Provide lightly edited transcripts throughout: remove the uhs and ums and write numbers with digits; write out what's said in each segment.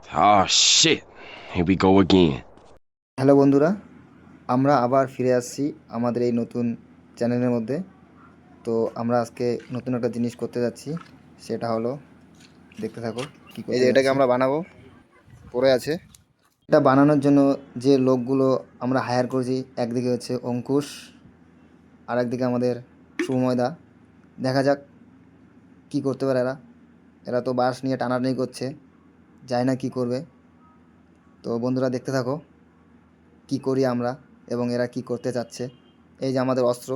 Oh shit. Here we go again. Hello বন্ধুরা, আমরা আবার ফিরে আসছি আমাদের এই নতুন চ্যানেলের মধ্যে। তো আমরা আজকে নতুন একটা জিনিস করতে যাচ্ছি, সেটা হলো দেখতে থাকো কি করতে এটাকে আমরা বানাবো। পড়ে আছে এটা বানানোর জন্য যে লোকগুলো আমরা হায়ার করেছি, একদিকে হচ্ছে অঙ্কুশ আর একদিকে আমাদের শুভময়দা। দেখা যাক কি করতে পারে এরা। এরা তো বাঁশ নিয়ে টানাটানি করছে, জানি না কি করবে। তো বন্ধুরা দেখতে থাকো কি করি আমরা এবং এরা কি করতে চাচ্ছে। এই যে আমাদের অস্ত্র,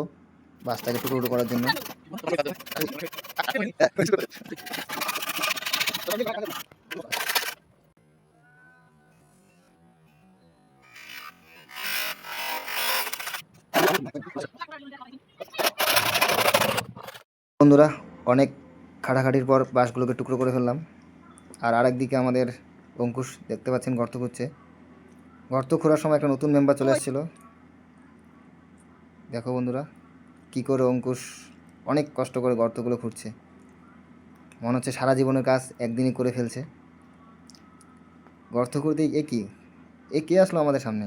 বাসটাকে টুকরো টুকরো করার জন্য। বন্ধুরা, অনেক খাটাখাটির পর বাঁশগুলোকে টুকরো করে ফেললাম। আর আরেকদিকে আমাদের অঙ্কুশ দেখতে পাচ্ছেন গর্ত খুঁড়ছে। গর্ত খোঁড়ার সময় একটা নতুন মেম্বার চলে এসেছিলো। দেখো বন্ধুরা কি করে অঙ্কুশ অনেক কষ্ট করে গর্তগুলো খুঁড়ছে। মনে হচ্ছে সারা জীবনের কাজ একদিনই করে ফেলছে। গর্ত খুঁড়তেই এ কে আসলো আমাদের সামনে?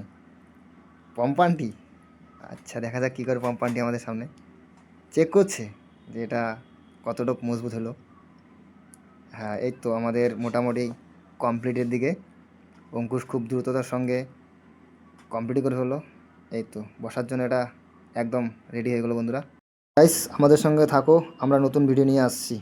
পম্পানটি। আচ্ছা, দেখা যাক কী করে পম্পানটি আমাদের সামনে চেক করছে যে এটা কতটুকু মজবুত হলো। হ্যাঁ, এই তো আমাদের মোটামুটি কমপ্লিটের দিকে। অঙ্কুশ খুব দ্রুততার সঙ্গে কমপ্লিট করে ফেললো। এই তো বসার জন্য এটা একদম রেডি হয়ে গেলো বন্ধুরা। গাইস, আমাদের সঙ্গে থাকো, আমরা নতুন ভিডিও নিয়ে আসছি।